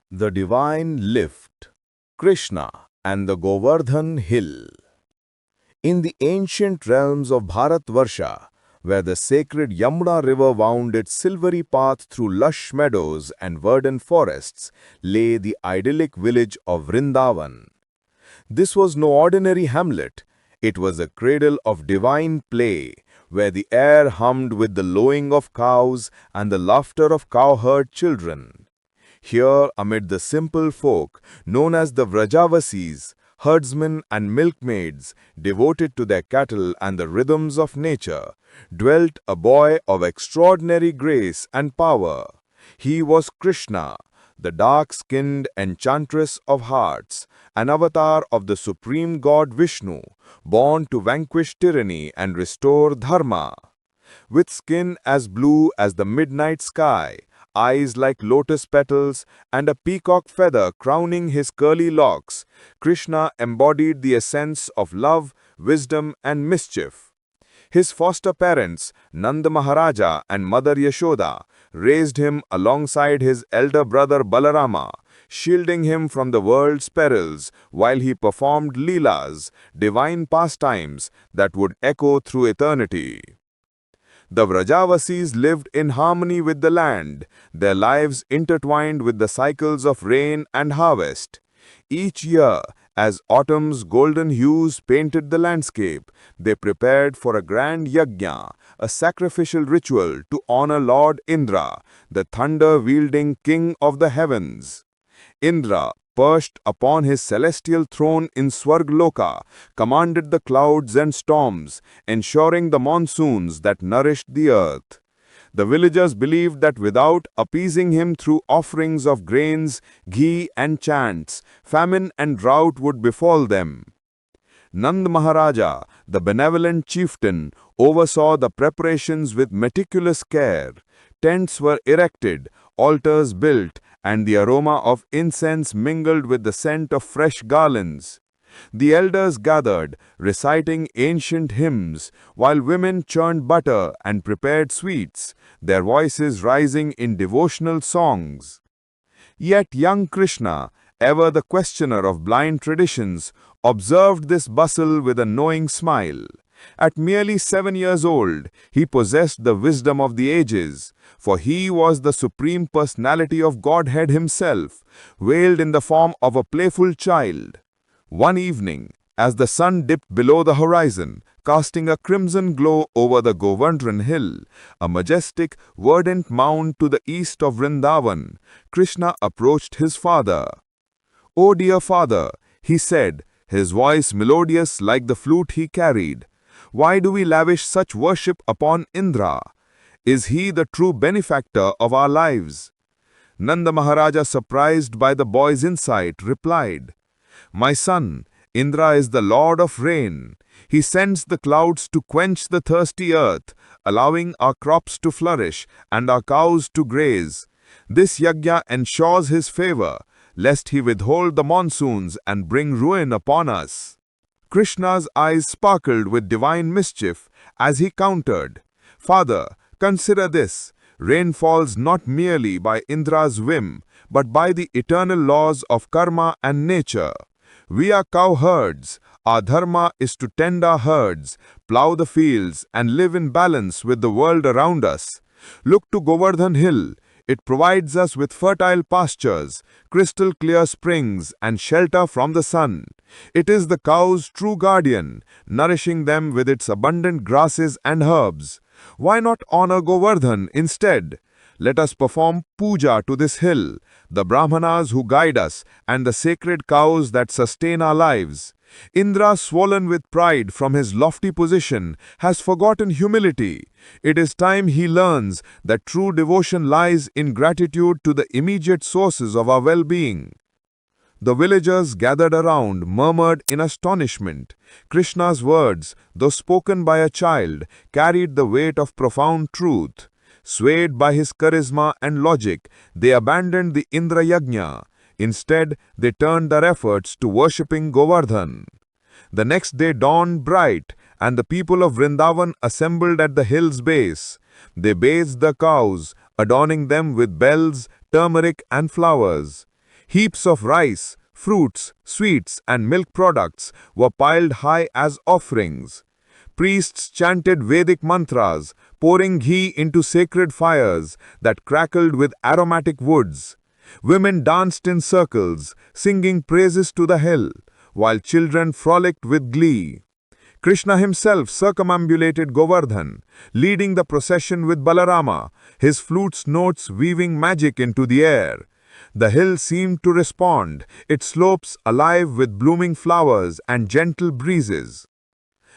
The Divine Lift, Krishna and the Govardhan Hill. In the ancient realms of Bharatvarsha, where the sacred Yamuna river wound its silvery path through lush meadows and verdant forests, lay the idyllic village of Vrindavan. This was no ordinary hamlet. It was a cradle of divine play, where the air hummed with the lowing of cows and the laughter of cowherd children. Here, amid the simple folk, known as the Vrajavasis, herdsmen and milkmaids, devoted to their cattle and the rhythms of nature, dwelt a boy of extraordinary grace and power. He was Krishna, the dark-skinned enchantress of hearts, an avatar of the supreme god Vishnu, born to vanquish tyranny and restore Dharma. With skin as blue as the midnight sky, eyes like lotus petals, and a peacock feather crowning his curly locks, Krishna embodied the essence of love, wisdom, and mischief. His foster parents, Nanda Maharaja and Mother Yashoda, raised him alongside his elder brother Balarama, shielding him from the world's perils while he performed leelas, divine pastimes that would echo through eternity. The Vrajavasis lived in harmony with the land, their lives intertwined with the cycles of rain and harvest. Each year, as autumn's golden hues painted the landscape, they prepared for a grand yajna, a sacrificial ritual to honor Lord Indra, the thunder-wielding king of the heavens. Indra, perched upon his celestial throne in Swargloka, commanded the clouds and storms, ensuring the monsoons that nourished the earth. The villagers believed that without appeasing him through offerings of grains, ghee and chants, famine and drought would befall them. Nand Maharaja, the benevolent chieftain, oversaw the preparations with meticulous care. Tents were erected, altars built, and the aroma of incense mingled with the scent of fresh garlands. The elders gathered, reciting ancient hymns, while women churned butter and prepared sweets, their voices rising in devotional songs. Yet young Krishna, ever the questioner of blind traditions, observed this bustle with a knowing smile. At merely 7 years old, he possessed the wisdom of the ages, for he was the supreme personality of Godhead himself, veiled in the form of a playful child. One evening, as the sun dipped below the horizon, casting a crimson glow over the Govardhan Hill, a majestic, verdant mound to the east of Vrindavan, Krishna approached his father. "O dear father," he said, his voice melodious like the flute he carried, "why do we lavish such worship upon Indra? Is he the true benefactor of our lives?" Nanda Maharaja, surprised by the boy's insight, replied, "My son, Indra is the lord of rain. He sends the clouds to quench the thirsty earth, allowing our crops to flourish and our cows to graze. This yajna ensures his favor, lest he withhold the monsoons and bring ruin upon us." Krishna's eyes sparkled with divine mischief as he countered, "Father, consider this. Rain falls not merely by Indra's whim, but by the eternal laws of karma and nature. We are cowherds. Our dharma is to tend our herds, plow the fields, and live in balance with the world around us. Look to Govardhan Hill. It provides us with fertile pastures, crystal clear springs, and shelter from the sun. It is the cow's true guardian, nourishing them with its abundant grasses and herbs. Why not honor Govardhan instead? Let us perform puja to this hill, the Brahmanas who guide us, and the sacred cows that sustain our lives. Indra, swollen with pride from his lofty position, has forgotten humility. It is time he learns that true devotion lies in gratitude to the immediate sources of our well-being." The villagers gathered around murmured in astonishment. Krishna's words, though spoken by a child, carried the weight of profound truth. Swayed by his charisma and logic, they abandoned the Indra Yajna. Instead, they turned their efforts to worshipping Govardhan. The next day dawned bright, and the people of Vrindavan assembled at the hill's base. They bathed the cows, adorning them with bells, turmeric, and flowers. Heaps of rice, fruits, sweets, and milk products were piled high as offerings. Priests chanted Vedic mantras, pouring ghee into sacred fires that crackled with aromatic woods. Women danced in circles, singing praises to the hill, while children frolicked with glee. Krishna himself circumambulated Govardhan, leading the procession with Balarama, his flute's notes weaving magic into the air. The hill seemed to respond, its slopes alive with blooming flowers and gentle breezes.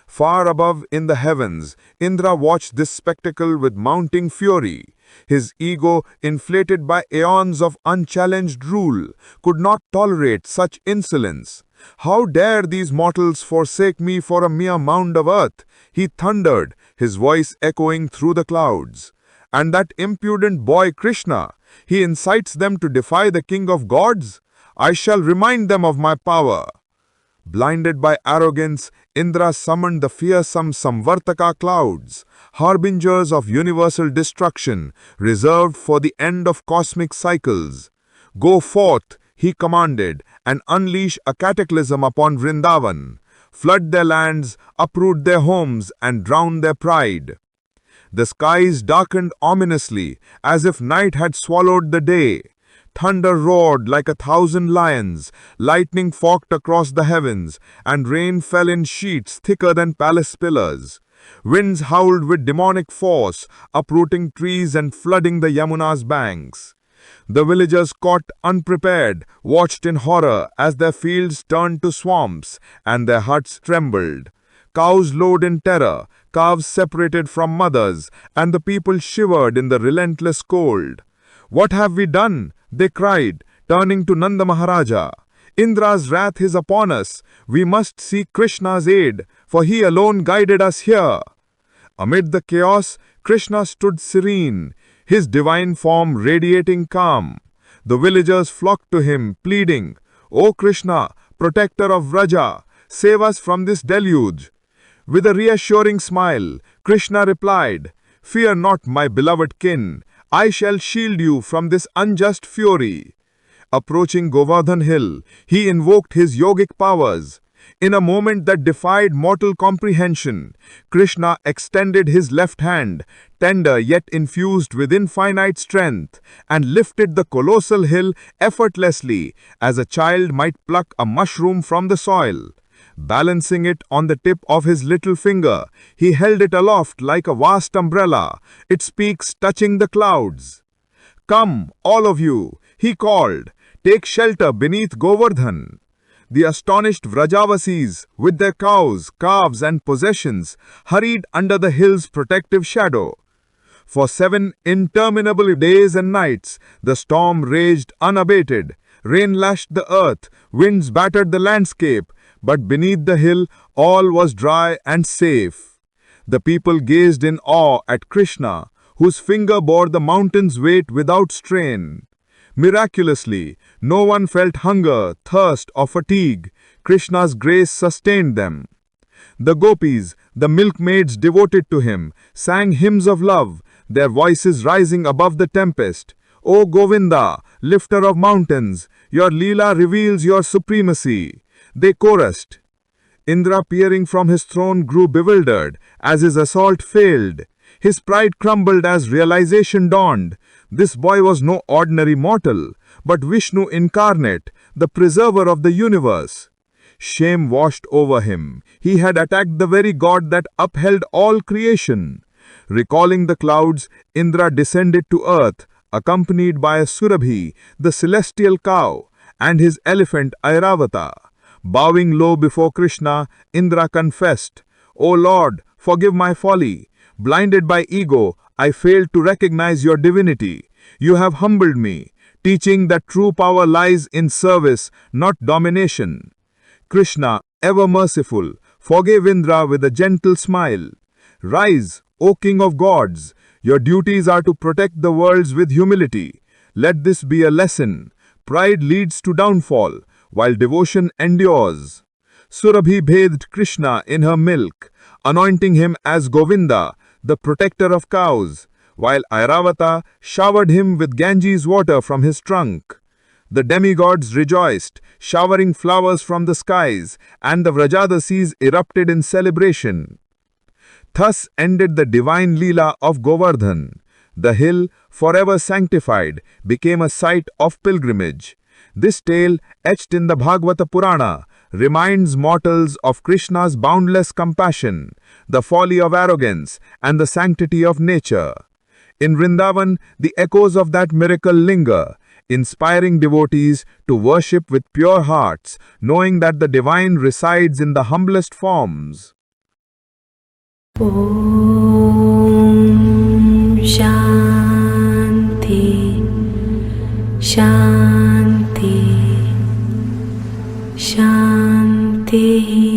Far above in the heavens, Indra watched this spectacle with mounting fury. His ego, inflated by aeons of unchallenged rule, could not tolerate such insolence. How dare these mortals forsake me for a mere mound of earth? He thundered, his voice echoing through the clouds. And that impudent boy Krishna, he incites them to defy the king of gods? I shall remind them of my power. Blinded by arrogance, Indra summoned the fearsome Samvartaka clouds, harbingers of universal destruction, reserved for the end of cosmic cycles. Go forth, he commanded, and unleash a cataclysm upon Vrindavan. Flood their lands, uproot their homes, and drown their pride. The skies darkened ominously, as if night had swallowed the day. Thunder roared like 1,000 lions, lightning forked across the heavens, and rain fell in sheets thicker than palace pillars. Winds howled with demonic force, uprooting trees and flooding the Yamuna's banks. The villagers, caught unprepared, watched in horror as their fields turned to swamps and their huts trembled. Cows lowed in terror, calves separated from mothers, and the people shivered in the relentless cold. What have we done? They cried, turning to Nanda Maharaja. Indra's wrath is upon us. We must seek Krishna's aid, for he alone guided us here. Amid the chaos, Krishna stood serene, his divine form radiating calm. The villagers flocked to him, pleading, "O Krishna, protector of Vraja, save us from this deluge." With a reassuring smile, Krishna replied, "Fear not, my beloved kin. I shall shield you from this unjust fury." Approaching Govardhan hill, he invoked his yogic powers. In a moment that defied mortal comprehension, Krishna extended his left hand, tender yet infused with infinite strength, and lifted the colossal hill effortlessly, as a child might pluck a mushroom from the soil. Balancing it on the tip of his little finger, he held it aloft like a vast umbrella, its peaks touching the clouds. "Come, all of you," he called, "take shelter beneath Govardhan." The astonished Vrajavasis, with their cows, calves, and possessions, hurried under the hill's protective shadow. For 7 interminable days and nights, the storm raged unabated. Rain lashed the earth, winds battered the landscape, but beneath the hill all was dry and safe. The people gazed in awe at Krishna, whose finger bore the mountain's weight without strain. Miraculously, no one felt hunger, thirst, or fatigue. Krishna's grace sustained them. The gopis, the milkmaids devoted to him, sang hymns of love, their voices rising above the tempest. "O Govinda, lifter of mountains, your leela reveals your supremacy," they chorused. Indra, peering from his throne, grew bewildered as his assault failed. His pride crumbled as realization dawned. This boy was no ordinary mortal, but Vishnu incarnate, the preserver of the universe. Shame washed over him. He had attacked the very god that upheld all creation. Recalling the clouds, Indra descended to earth, accompanied by a Surabhi, the celestial cow, and his elephant Airavata. Bowing low before Krishna, Indra confessed, "O Lord, forgive my folly. Blinded by ego, I failed to recognize your divinity. You have humbled me, teaching that true power lies in service, not domination." Krishna, ever merciful, forgave Indra with a gentle smile. "Rise, O King of gods. Your duties are to protect the worlds with humility. Let this be a lesson. Pride leads to downfall, while devotion endures." Surabhi bathed Krishna in her milk, anointing him as Govinda, the protector of cows, while Airavata showered him with Ganges water from his trunk. The demigods rejoiced, showering flowers from the skies, and the Vrajadasis erupted in celebration. Thus ended the divine leela of Govardhan. The hill, forever sanctified, became a site of pilgrimage. This tale, etched in the Bhagavata Purana, reminds mortals of Krishna's boundless compassion, the folly of arrogance, and the sanctity of nature. In Vrindavan, the echoes of that miracle linger, inspiring devotees to worship with pure hearts, knowing that the divine resides in the humblest forms. Om Shanti Shanti Shanti